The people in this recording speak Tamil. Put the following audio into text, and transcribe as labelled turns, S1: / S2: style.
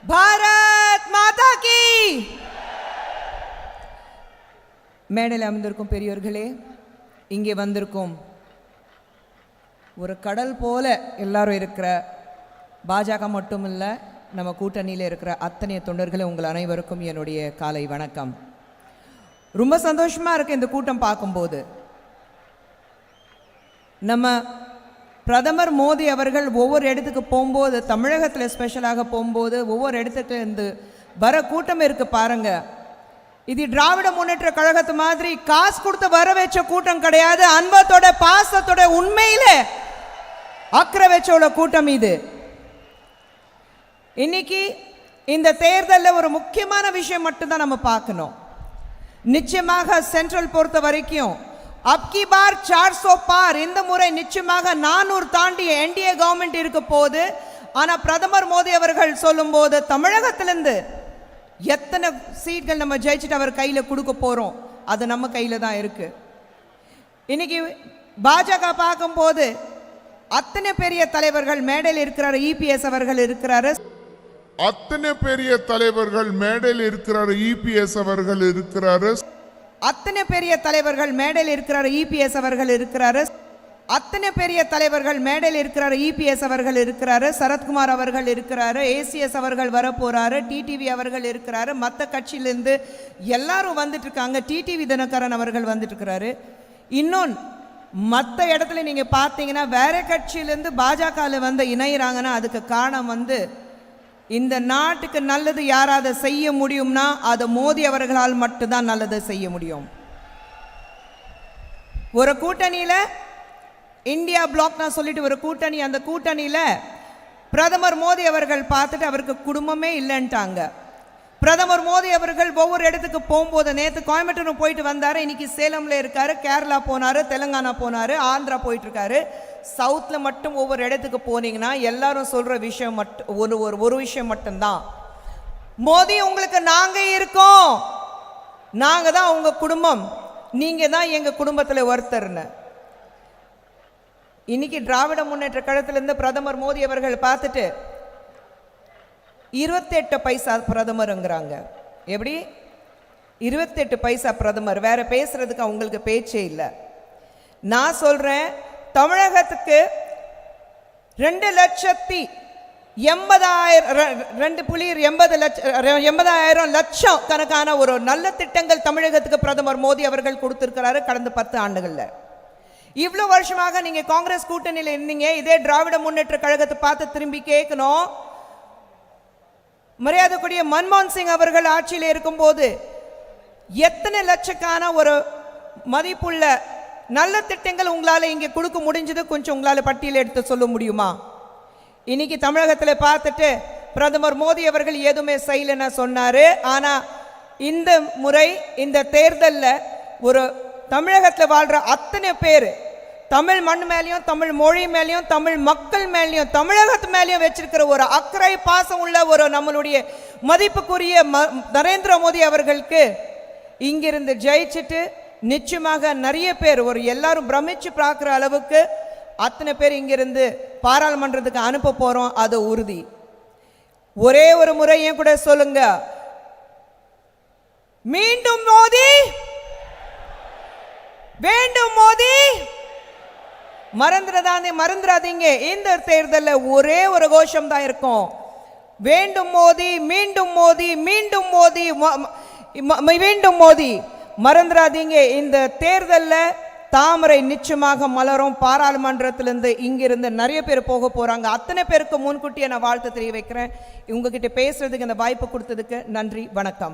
S1: பாரத் மாதா கி. மேடையில் அமர்ந்திருக்கும் பெரியோர்களே, இங்கே வந்திருக்கும் ஒரு கடல் போல எல்லாரும் இருக்கிற பாஜக மட்டும் இல்லை, நம்ம கூட்டணியில் இருக்கிற அத்தனை தொண்டர்களே, உங்கள் அனைவருக்கும் என்னுடைய காலை வணக்கம். ரொம்ப சந்தோஷமாக இருக்குது இந்த கூட்டம் பார்க்கும்போது. நம்ம பிரதமர் மோடி அவர்கள் ஒவ்வொரு இடத்துக்கு போகும்போது, தமிழகத்தில் ஸ்பெஷலாக போகும்போது, ஒவ்வொரு இடத்துக்கு இருந்து வர கூட்டம் இருக்கு பாருங்க. இது திராவிட முன்னேற்ற கழகத்து மாதிரி காசு கொடுத்து வர வச்ச கூட்டம் கிடையாது. அன்பத்தோட பாசத்தோட உண்மையில அக்கறை வச்சோட கூட்டம் இது. இன்னைக்கு இந்த தேர்தலில் ஒரு முக்கியமான விஷயம் மட்டும்தான் நம்ம பார்க்கணும். நிச்சயமாக சென்ட்ரல் பொறுத்த வரைக்கும் அப்கி பார் 400 பார், இந்த முறை நிச்சயமாக 400 தாண்டி என்டிஏ கவர்மெண்ட் இருக்க போகுது. ஆனால் பிரதமர் மோடி அவர்கள் சொல்லும் போது தமிழகத்திலிருந்து எத்தனை சீட்கள் நம்ம ஜெயிச்சுட்டு அவர் கையில் கொடுக்க போகிறோம், அது நம்ம கையில் தான் இருக்கு. இன்னைக்கு பாஜக பார்க்கும்போது அத்தனை பெரிய தலைவர்கள் மேடையில் இருக்கிறார். இபிஎஸ் அவர்கள் இருக்கிறாரு,
S2: அத்தனை பெரிய தலைவர்கள் மேடையில் இருக்கிறார். இபிஎஸ் அவர்கள் இருக்கிறாரு,
S1: அத்தனை பெரிய தலைவர்கள் மேடையில் இருக்கிறார். இபிஎஸ் அவர்கள் இருக்கிறாரு, அத்தனை பெரிய தலைவர்கள் மேடையில் இருக்கிறார். இபிஎஸ் அவர்கள் இருக்கிறாரு, சரத்குமார் அவர்கள் இருக்கிறாரு, ஏசிஎஸ் அவர்கள் வர போறாரு, டிடிவி அவர்கள் இருக்கிறாரு, மற்ற கட்சியிலிருந்து எல்லாரும் வந்துட்டு இருக்காங்க. டிடிவி தினகரன் அவர்கள் வந்துட்டு இருக்கிறாரு. இன்னொன்று மற்ற இடத்துல நீங்க பார்த்தீங்கன்னா வேற கட்சியிலிருந்து பாஜகவில் வந்து இணைகிறாங்கன்னா அதுக்கு காரணம் வந்து இந்த நாட்டுக்கு நல்லது யாராவது செய்ய முடியும்னா அது மோடி அவர்களால் மட்டும்தான் நல்லது செய்ய முடியும். ஒரு கூட்டணியில் இந்தியா பிளாக் நான் சொல்லிட்டு ஒரு கூட்டணி, அந்த கூட்டணியில் பிரதமர் மோடி அவர்கள் பார்த்துட்டு அவருக்கு குடும்பமே இல்லைன்ட்டாங்க. பிரதமர் மோடி அவர்கள் ஒவ்வொரு இடத்துக்கு போகும்போது, நேற்று கோயம்புத்தூர் போயிட்டு வந்தார், இன்னைக்கு சேலம்ல இருக்காரு, கேரளா போனாரு, தெலுங்கானா போனாரு, ஆந்திரா போயிட்டு இருக்காரு. சவுத்தில் மட்டும் ஒவ்வொரு இடத்துக்கு போனீங்கன்னா எல்லாரும் சொல்ற விஷயம் மட்டும் ஒரு விஷயம் மட்டும்தான், மோடி உங்களுக்கு நாங்க இருக்கோம், நாங்க தான் உங்க குடும்பம், நீங்க தான் எங்க குடும்பத்தில் ஒருத்தர்னு. இன்னைக்கு திராவிட முன்னேற்ற கழகத்திலிருந்து பிரதமர் மோடி அவர்கள் பார்த்துட்டு 28 பைசா பிரதமருங்கிறாங்க. எப்படி 28 பைசா பிரதமர்? வேற பேசுறதுக்கு அவங்களுக்கு பேச்சே இல்லை. நான் சொல்றேன், தமிழகத்துக்கு 2,80,000 லட்சம் கணக்கான ஒரு நல்ல திட்டங்கள் தமிழகத்துக்கு பிரதமர் மோடி அவர்கள் கொடுத்திருக்கிறாரு கடந்த 10 ஆண்டுகள்ல. இவ்வளவு வருஷமாக நீங்க காங்கிரஸ் கூட்டணியில் இருந்தீங்க, இதே திராவிட முன்னேற்ற கழகத்தை பார்த்து திரும்பி கேட்கணும். மரியாதைக்குரிய மன்மோகன் சிங் அவர்கள் ஆட்சியில் இருக்கும்போது எத்தனை லட்சக்கான ஒரு மதிப்புள்ள நல்ல திட்டங்கள் உங்களால இங்க கொடுக்க முடிஞ்சது, கொஞ்சம் உங்களால பட்டியல் எடுத்து சொல்ல முடியுமா? இன்னைக்கு தமிழகத்தில் பார்த்துட்டு பிரதமர் மோடி அவர்கள் எதுவுமே செய்யலன்னு சொன்னாரு. ஆனா இந்த முறை இந்த தேர்தலில் ஒரு தமிழகத்தில் வாழ்ற அத்தனை பேர் தமிழ் மண் மேலேயும், தமிழ் மொழி மேலேயும், தமிழ் மக்கள் மேலேயும், தமிழகத்து மேலேயும் வச்சிருக்கிற ஒரு அக்கறை பாசம் உள்ள ஒரு நம்மளுடைய மதிப்புக்குரிய நரேந்திர மோடி அவர்களுக்கு இங்கிருந்து ஜெயிச்சுட்டு நிச்சயமாக நிறைய பேர் ஒரு எல்லாரும் பிரமிச்சு பார்க்குற அளவுக்கு அத்தனை பேர் இங்கிருந்து பாராளுமன்றத்துக்கு அனுப்ப போறோம், அது உறுதி. ஒரே ஒரு முறை ஏன் கூட சொல்லுங்க, மீண்டும் மோடி வேண்டும், மோடி மறந்துடாதீங்க. இந்த தேர்தலில் ஒரே ஒரு கோஷம் தான் இருக்கும், வேண்டும் மோடி, மீண்டும் மோடி, மீண்டும் மோடி, மீண்டும் மோடி. மறந்துடாதீங்க, இந்த தேர்தலில் தாமரை நிச்சயமாக மலரும். பாராளுமன்றத்திலிருந்து இங்கிருந்து நிறைய பேர் போக போறாங்க. அத்தனை பேருக்கு முன்கூட்டியே நான் வாழ்த்து தெரிய வைக்கிறேன். உங்ககிட்ட பேசுறதுக்கு இந்த வாய்ப்பு கொடுத்ததுக்கு நன்றி, வணக்கம்.